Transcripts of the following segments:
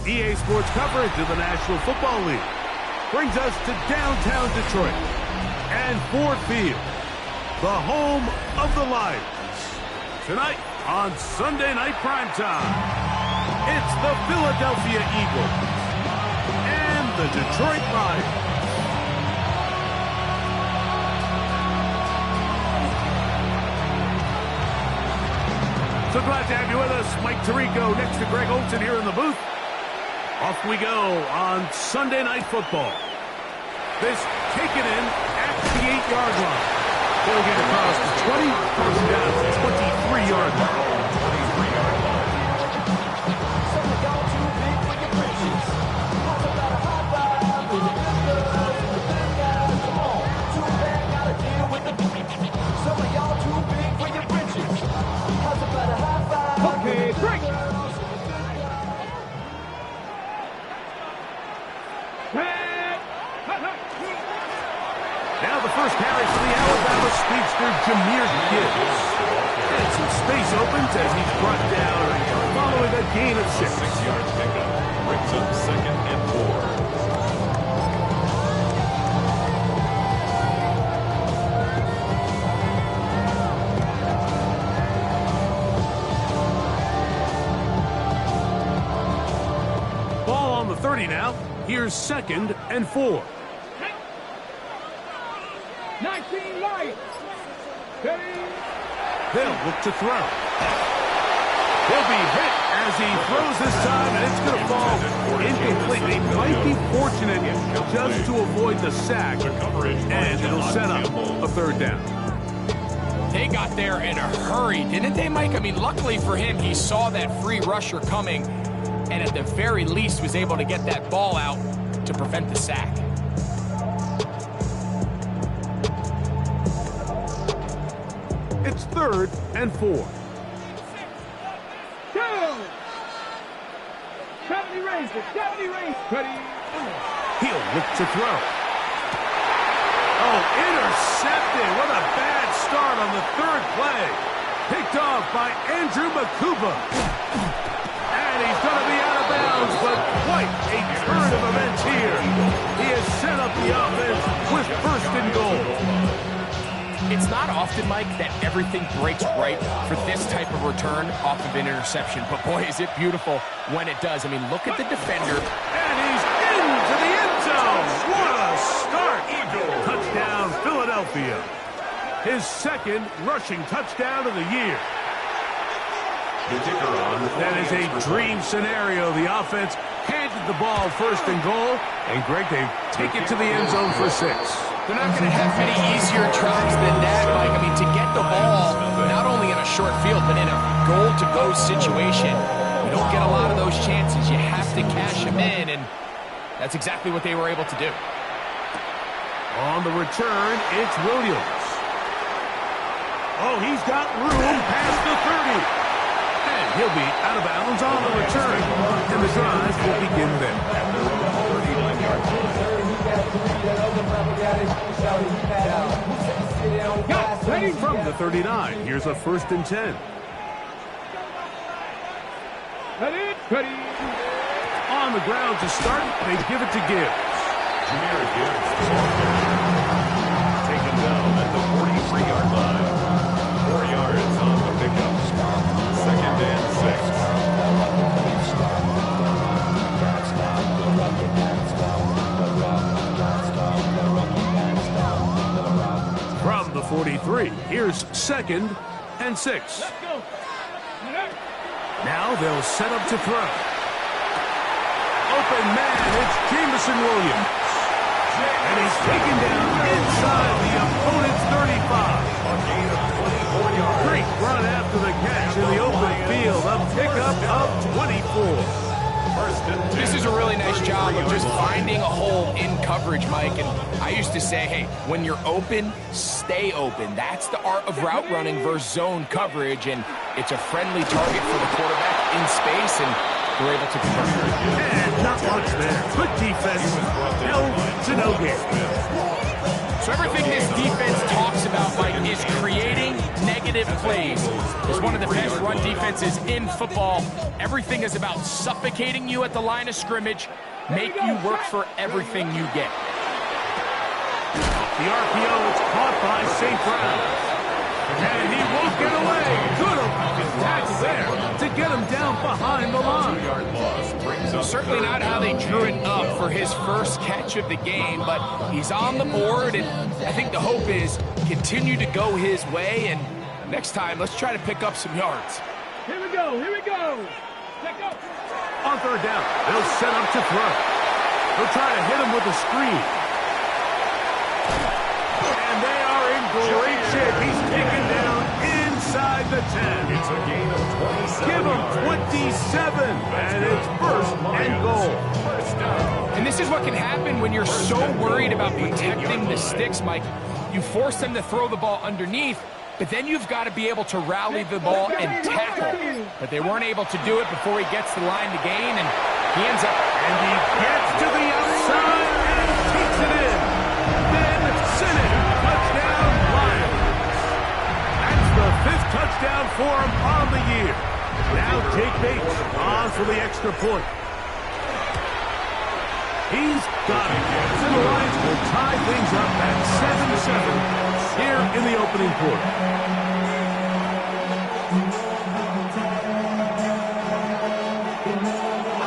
EA Sports coverage of the National Football League brings us to downtown Detroit and Ford Field, the home of the Lions. Tonight on Sunday Night Primetime, it's the Philadelphia Eagles and the Detroit Lions. So glad to have you with us. Mike Tirico next to Greg Olsen here in the booth. Off we go on Sunday Night Football. This taken in at the 8-yard line. They'll get across the 20, first down to the 23-yard line. Okay, break. Now the first carry for the Alabama speedster, Jahmyr Gibbs. And some space opens as he's brought down following a gain of 6. 6-yard pickup brings up 2nd and 4. On the 30 now. Here's 2nd and 4. 19 Lions. They'll look to throw. He'll be hit as he throws this time, and it's going to fall incomplete. They might be fortunate just to avoid the sack, and it'll set up a 3rd down. They got there in a hurry, didn't they, Mike? I mean, luckily for him, he saw that free rusher coming, and at the very least was able to get that ball out to prevent the sack. It's 3rd and 4. 70 range. He'll look to throw. Oh, intercepted. What a bad start on the 3rd play. Picked off by Andrew Makuba. And he's going to be out of bounds, but quite a turn of events here. He has set up the offense with 1st and goal. It's not often, Mike, that everything breaks right for this type of return off of an interception. But, boy, is it beautiful when it does. I mean, look at the defender. And he's into the end zone. What a start. Touchdown, Philadelphia. His 2nd rushing touchdown of the year. That is a dream scenario. The offense handed the ball 1st and goal. And, Greg, they take it to the end zone for 6. They're not going to have many easier jobs than that, Mike. I mean, to get the ball not only in a short field, but in a goal-to-go situation, you don't get a lot of those chances. You have to cash them in, and that's exactly what they were able to do. On the return, it's Williams. Oh, he's got room past the 30. And he'll be out of bounds on the return. And the drive will begin there. Ready from the 39. Here's a 1st and 10. Ready. On the ground to start, they give it to Gibbs. Jahmyr Gibbs taken down at the 43-yard line. 4 yards on the pickup. 2nd and 6. From the 43, here's 2nd and 6. Now they'll set up to throw. Open man, it's Jameson Williams. And he's taken down inside the opponent's 35. Great run after the catch in the open field. A pickup of 24. This is a really nice job of just finding a hole in coverage, Mike. And I used to say, hey, when you're open, stay open. That's the art of route running versus zone coverage. And it's a friendly target for the quarterback in space, and they're able to convert. And not much there. Good defense. Held to no gain. So everything this defense talks about, Mike, is creating negative plays. It's one of the best run defenses in football. Everything is about suffocating you at the line of scrimmage, make you work for everything you get. The RPO is caught by St. Brown. And he won't get away. Good tackle there to get him down behind the line. Certainly not how they drew it up for his first catch of the game, but he's on the board, and I think the hope is continue to go his way, and next time, let's try to pick up some yards. Here we go, here we go. Check up. On third down, they'll set up to throw. They'll try to hit him with a screen. And they are in great shape. He's taken down inside the 10. It's a gain of 27. Give him 27, and it's first and goal. First down. And this is what can happen when you're so worried about protecting the sticks, Mike. You force them to throw the ball underneath, but then you've got to be able to rally the ball and tackle. But they weren't able to do it before he gets the line to gain, and he ends up... And he gets to the outside and takes it in. Then Sinnott, touchdown, Lions. That's the 5th touchdown for him on the year. Now Jake Bates on for the extra point. He's got it. And the Lions will tie things up at 7-7 here in the opening quarter.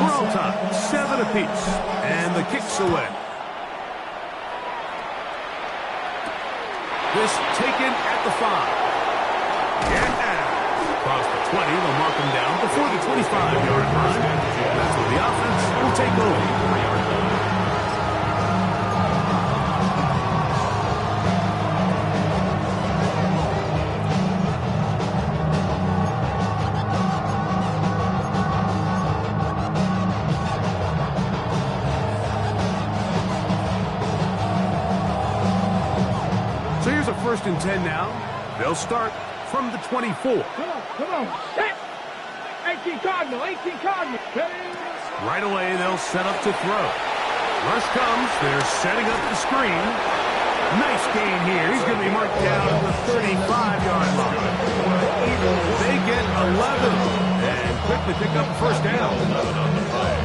We're all tied, 7 apiece, and the kick's away. This taken at the 5. Yeah. Across the 20, they'll mark him down before the 25-yard line. That's where the offense will take over. So here's a 1st and 10 now. They'll start from the 24. Come on. Hit. 18 Cardinal, 18 Cardinal. Right away, they'll set up to throw. Rush comes. They're setting up the screen. Nice gain here. He's going to be marked down at the 35-yard line. They get 11 and quickly pick up a first down.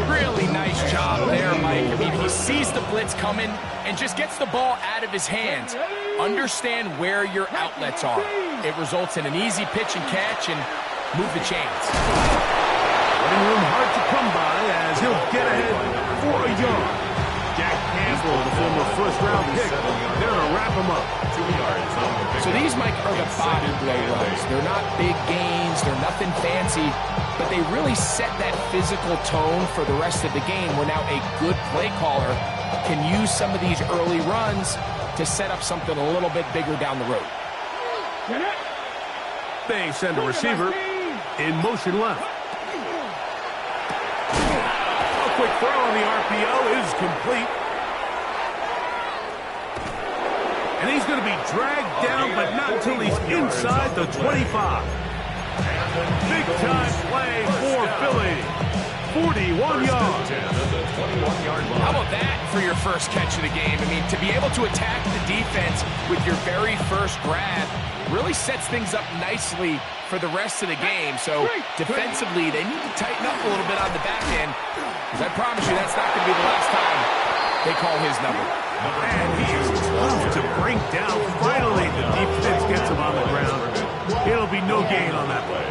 Really nice job there, Mike. I mean, he sees the blitz coming and just gets the ball out of his hands. Understand where your outlets are. It results in an easy pitch and catch and move the chains. Running room hard to come by as he'll get ahead for a yard. Jack Campbell, the former first-round pick, they're going to wrap him up. 2 yards on the pickup. So these, Mike, are the body blow runs. They're not big gains. They're nothing fancy. But they really set that physical tone for the rest of the game where now a good play caller can use some of these early runs to set up something a little bit bigger down the road. They send a receiver in motion left. A quick throw on the RPO is complete. And he's going to be dragged down, but not until he's inside the 25. Big-time play for Philly. 41 yards. How about that for your first catch of the game? I mean, to be able to attack the defense with your very first grab really sets things up nicely for the rest of the game. So defensively, they need to tighten up a little bit on the back end, because I promise you that's not going to be the last time they call his number. And he is tough to bring down. Finally, the defense gets him on the ground. It'll be no gain on that play.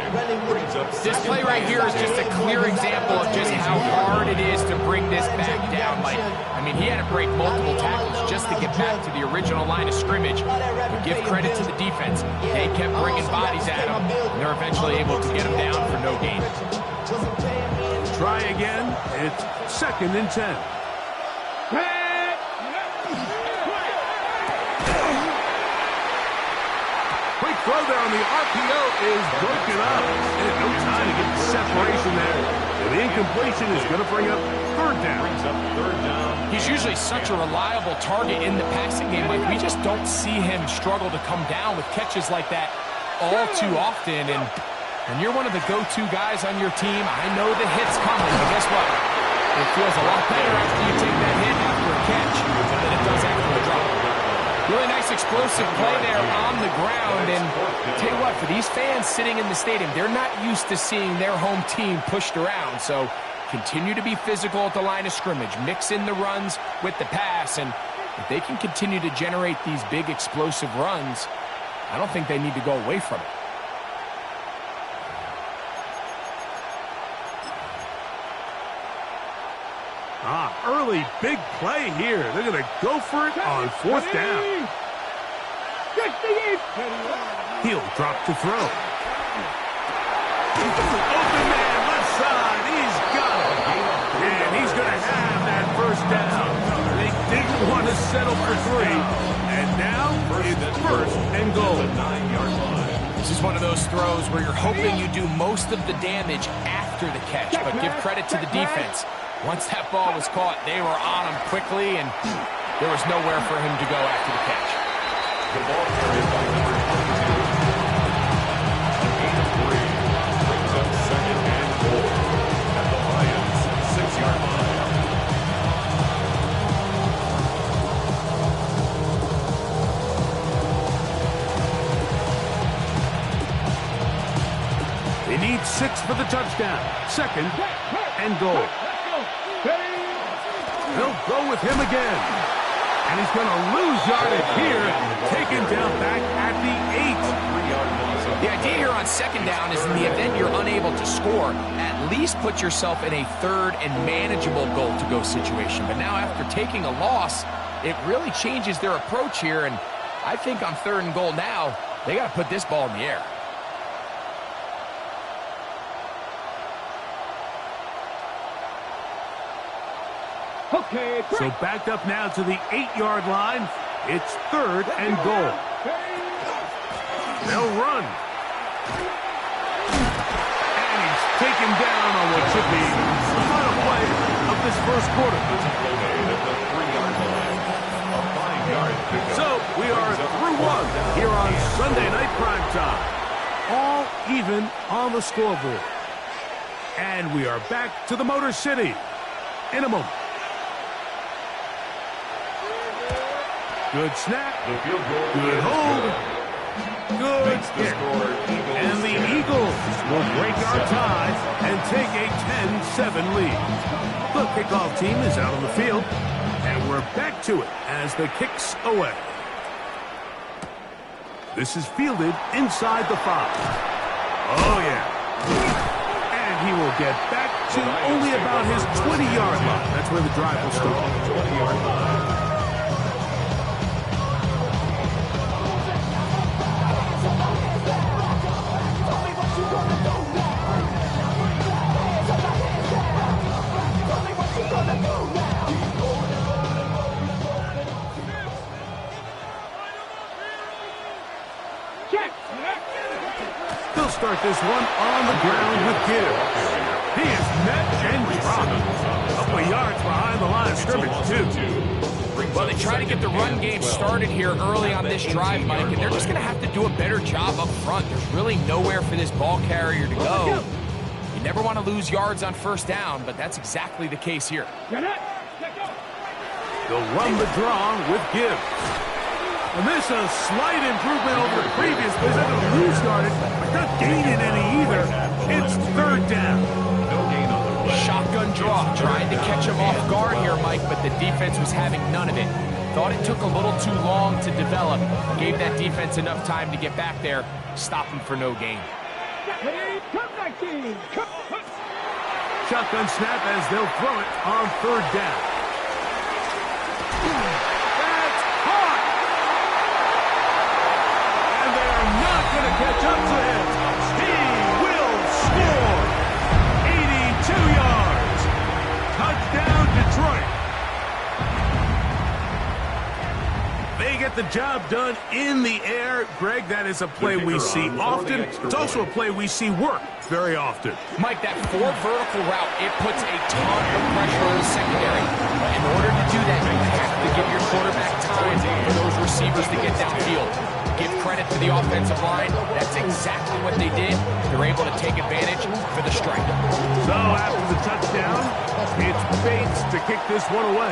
This play right here is just a clear example of just how hard it is to bring this back down. Like, I mean, he had to break multiple tackles just to get back to the original line of scrimmage. But give credit to the defense. They kept bringing bodies at him, and they're eventually able to get him down for no gain. Try again. It's 2nd and 10. Quick throw there on the RPO is broken up. And no time to get the separation there. And the incompletion is going to bring up 3rd down. He's usually such a reliable target in the passing game. Like, we just don't see him struggle to come down with catches like that all too often. And when you're one of the go-to guys on your team, I know the hit's coming, but guess what? It feels a lot better after you take that hit after a catch than it does after a drop. Really nice explosive play there on the ground. And tell you what, for these fans sitting in the stadium, they're not used to seeing their home team pushed around. So continue to be physical at the line of scrimmage. Mix in the runs with the pass. And if they can continue to generate these big explosive runs, I don't think they need to go away from it. Early big play here. They're going to go for it on fourth down. He'll drop to throw. Open man, left side. He's got it. And he's going to have that first down. They didn't want to settle for 3. And now it's first and goal. This is one of those throws where you're hoping you do most of the damage after the catch, but give credit to the defense. Once that ball was caught, they were on him quickly, and there was nowhere for him to go after the catch. The ball carried by number 22. A gain of 3 brings up second and goal at the Lions' 6-yard line. They need 6 for the touchdown. Second and goal. They'll go with him again. And he's going to lose yardage here, taken down back at the 8. The idea here on second down is in the event you're unable to score, at least put yourself in a third and manageable goal-to-go situation. But now after taking a loss, it really changes their approach here. And I think on third and goal now, they got to put this ball in the air. Okay, So backed up now to the 8-yard line. It's third and goal. They'll run. And he's taken down on what should be the final play of this first quarter. So we are through 1 here on Sunday Night Primetime. All even on the scoreboard. And we are back to the Motor City in a moment. Good snap. Good hold. Good kick. And the Eagles will break our tie and take a 10-7 lead. The kickoff team is out on the field, and we're back to it as the kick's away. This is fielded inside the 5. Oh, yeah. And he will get back to only about his 20-yard line. That's where the drive will start. 20-yard line. They'll start this one on the ground with Gibbs. He is met and dropped. A couple of yards behind the line of scrimmage, too. Well, they try to get the run game started here early on this drive, Mike, and they're just going to have to do a better job up front. There's really nowhere for this ball carrier to go. You never want to lose yards on first down, but that's exactly the case here. They'll run the draw with Gibbs. And this is a slight improvement over the previous play. They're going to lose yardage, but not gaining any either. It's third down. No gain on the play. Shotgun draw. Trying to catch him off guard here, Mike, but the defense was having none of it. Thought it took a little too long to develop. Gave that defense enough time to get back there. Stop him for no gain. Shotgun snap as they'll throw it on third down. That's caught! And they are not going to catch up to him. He will score! 82 yards. Touchdown, Detroit. They get the job done in the air. Greg, that is a play we see often. It's also a play we see work very often. Mike, that 4 vertical route, it puts a ton of pressure on the secondary. But in order to do that, you have to give your quarterback time for those receivers to get downfield. Give credit to the offensive line. That's exactly what they did. They're able to take advantage for the strike. So after the touchdown, it's Bates to kick this one away.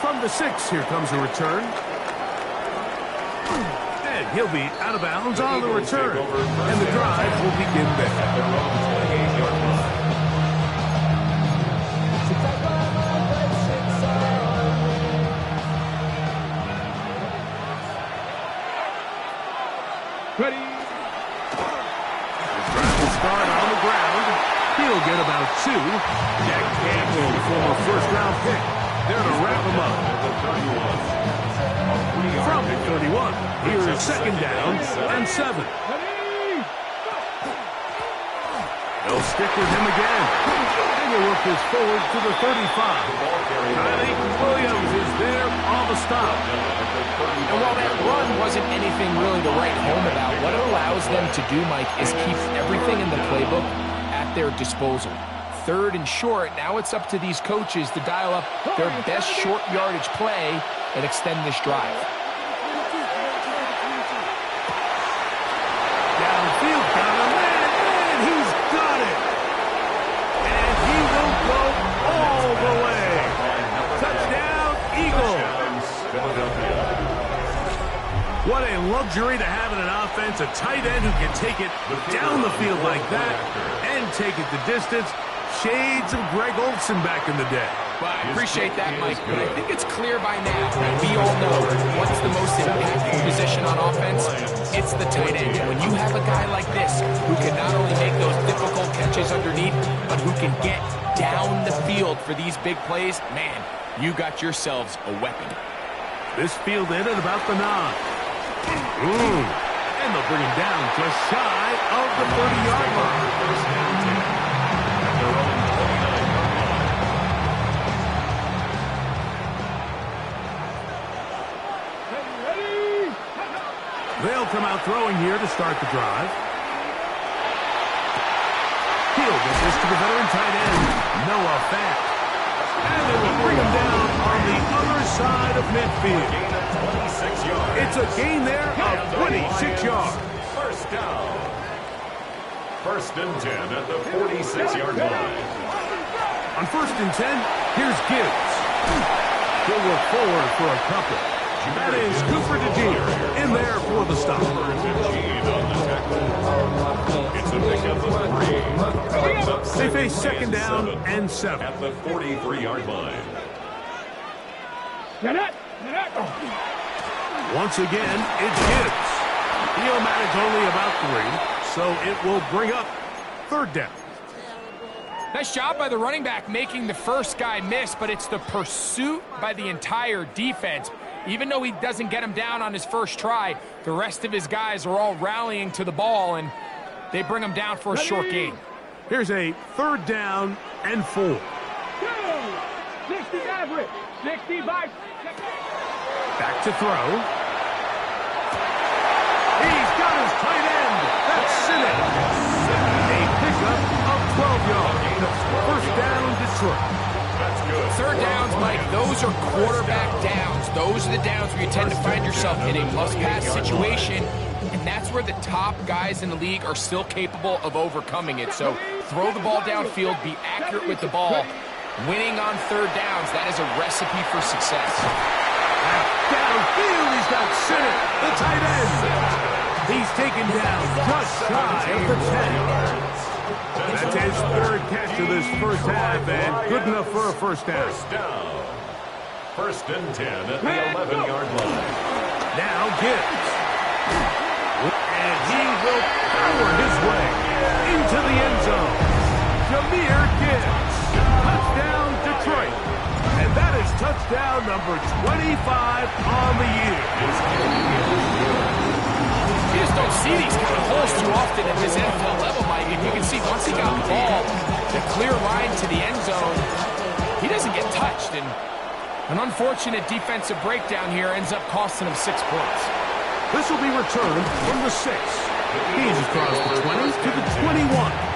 From From the 6, here comes a return. And he'll be out of bounds on the return. And the drive will begin there. Ready? The drive will start on the ground. He'll get about 2. Jack Campbell, former first-round pick. There to wrap him up. From the 31, here's second down and 7. They'll stick with him again. And he'll work this forward to the 35. Riley Williams is there on the stop. And while that run wasn't anything really to write home about, what it allows them to do, Mike, is keep everything in the playbook at their disposal. 3rd and short, now it's up to these coaches to dial up their best short yardage play and extend this drive. Downfield, got him, and he's got it. And he will go all the way. Touchdown, Eagles. What a luxury to have in an offense, a tight end who can take it down the field like that and take it the distance. Shades of Greg Olsen back in the day. Well, I appreciate that, Mike, but I think it's clear by now, and we all know what's the most impactful position on offense. It's the tight end. When you have a guy like this who can not only make those difficult catches underneath, but who can get down the field for these big plays, man, you got yourselves a weapon. This field in at about the 9. And they'll bring him down just shy of the 30-yard line. They'll come out throwing here to start the drive. He'll get this to the veteran tight end, Noah Fant. And they will bring him down on the other side of midfield. It's a gain there of 26 yards. First down. 1st and 10 at the 46-yard line. On 1st and 10, here's Gibbs. He'll look forward for a couple. That is Cooper DeJean in there for the stop. It's a pickup of 3. They face second down and 7. At the 43-yard line. Once again, it's Gibbs. He'll manage only about 3, so it will bring up 3rd down. Nice job by the running back making the first guy miss, but it's the pursuit by the entire defense. Even though he doesn't get him down on his first try, the rest of his guys are all rallying to the ball, and they bring him down for a short gain. Here's a 3rd down and 4. 60 average. 60 by. Back to throw. He's got his tight end. That's Sinnott. A pickup of 12 yards. 1st down, Detroit. That's good. 3rd downs, Mike, those are quarterback downs. Those are the downs where you tend to find yourself in a must-pass situation, and that's where the top guys in the league are still capable of overcoming it. So throw the ball downfield, be accurate with the ball. Winning on 3rd downs, that is a recipe for success. Downfield, he's got Sinnott, the tight end. He's taken down just shy of the 10. That's his 3rd catch of this first half, and good enough for a 1st down. 1st and 10 at the 11-yard line. Now Gibbs. And he will power his way into the end zone. Jahmyr Gibbs. Touchdown, Detroit. And that is touchdown number 25 on the year. You just don't see these kind of holes too often at this NFL level, Mike. And you can see once he got the ball, the clear line to the end zone, he doesn't get touched. And an unfortunate defensive breakdown here ends up costing him 6 points. This will be returned from the 6. He's across the 20 to the 21.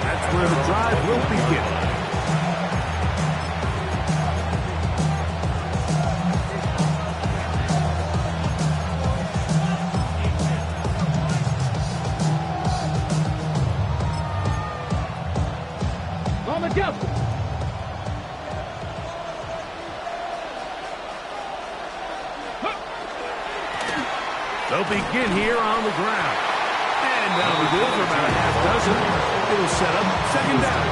That's where the drive will begin. They'll begin here on the ground. And that'll be good for about a half dozen. It'll set up second down.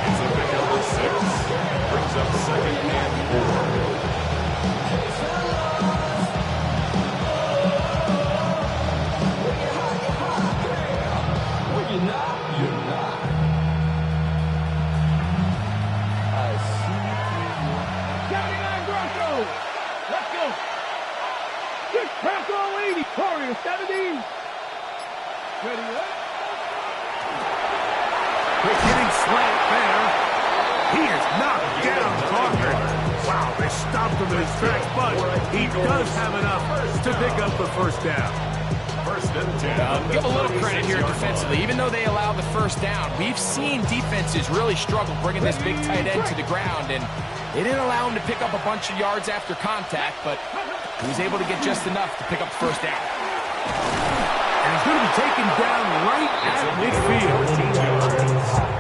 It's a big number 6. Brings up second and 4. Warrior 70. Ready up. Quick hitting slant there. He is knocked down, Parker. Wow, they stopped him in his tracks, but he does have enough to pick up the first down. First and 10. Give a little credit here defensively. Even though they allowed the first down, we've seen defenses really struggle bringing this big tight end to the ground, and they didn't allow him to pick up a bunch of yards after contact, but he was able to get just enough to pick up the first down. And he's going to be taken down right at midfield.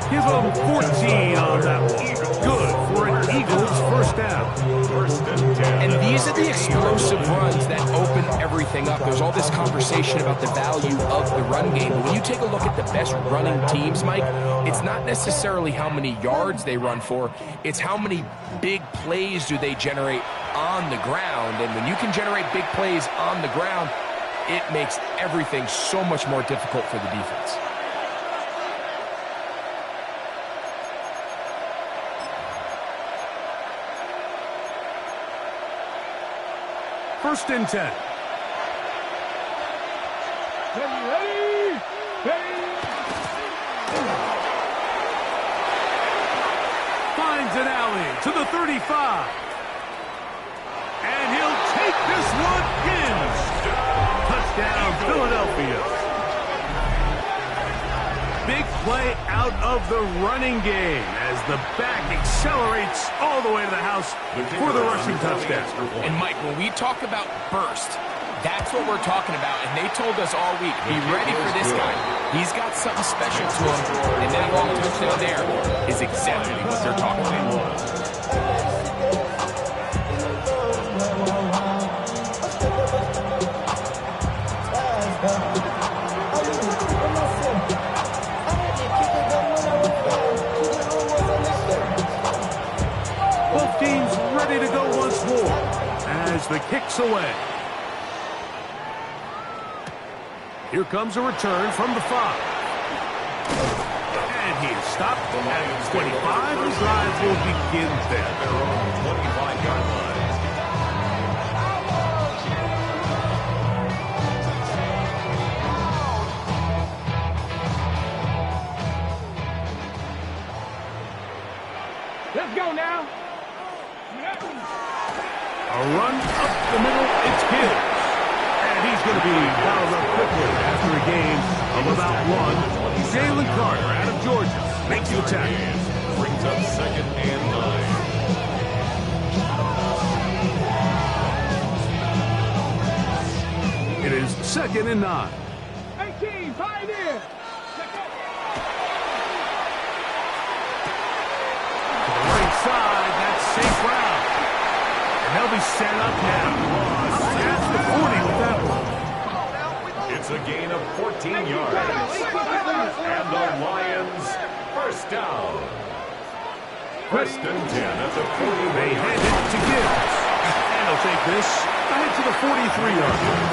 Give him 14 on that one. Good for an Eagles first down. First and 10. And these are the explosive runs that open everything up. There's all this conversation about the value of the run game. But when you take a look at the best running teams, Mike, it's not necessarily how many yards they run for. It's how many big plays do they generate on the ground. And when you can generate big plays on the ground, it makes everything so much more difficult for the defense. First and 10. Ready. Finds an alley to the 35. And he'll take this one in. Touchdown, Philadelphia. Big play out of the running game as the back accelerates all the way to the house for the rushing touchdown. And Mike, when we talk about burst, that's what we're talking about. And they told us all week, be ready for this guy. He's got something special to him. And that long touchdown there is exactly what they're talking about. Both teams ready to go once more as the kick's away. Here comes a return from the 5. And he is stopped at 25. The drive will begin there. They're on the 25-yard line. Let's go now. A run up the middle, it's good. And he's going to be fouled up quickly after a gain of about 1. Jalen Carter out of Georgia makes the tackle. Brings up second and 9. It is second and 9. 18, Pioneer. To the right side, that's safe route. And they'll be set up now. That's the 40 with that one. It's a gain of 14 yards. And the Lions first down. First and 10 at the 40. They hand it to Gibbs. And they'll take this ahead to the 43-yard line.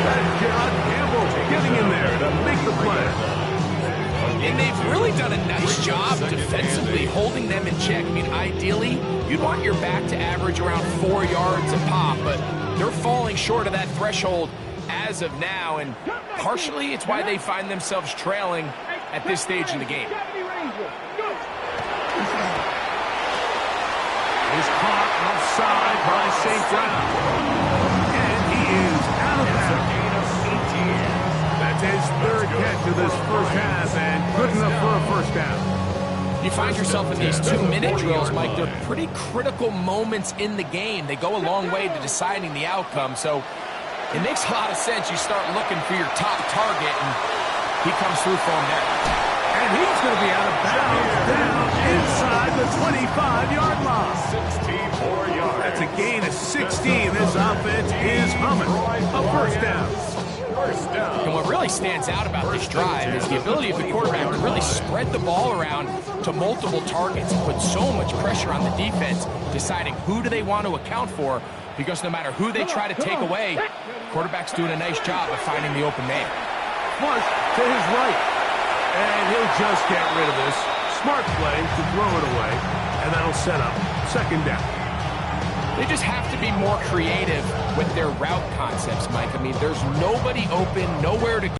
That's John Campbell getting in there to make the play. And they've really done a nice job defensively holding them in check. I mean, ideally, you'd want your back to average around 4 yards a pop, but they're falling short of that threshold as of now, and partially it's why they find themselves trailing at this stage in the game. Is caught outside by St. Brown. And he is out of bounds. That's his third catch of this first half, and good enough for a first down. You find yourself in these 2-minute drills, Mike. They're pretty critical moments in the game. They go a long way to deciding the outcome, so it makes a lot of sense. You start looking for your top target, and he comes through for him there. And he's going to be out of bounds down inside the 25-yard line. 64 yards. That's a gain of 16. This offense is humming. A first down. First down. And what really stands out about this drive is the ability of the quarterback to really spread the ball around to multiple targets and put so much pressure on the defense, deciding who do they want to account for, because no matter who they try to take away, quarterback's doing a nice job of finding the open man. Flush to his right. And he'll just get rid of this. Smart play to throw it away, and that'll set up second down. They just have to be more creative with their route concepts, Mike. I mean, there's nobody open, nowhere to go.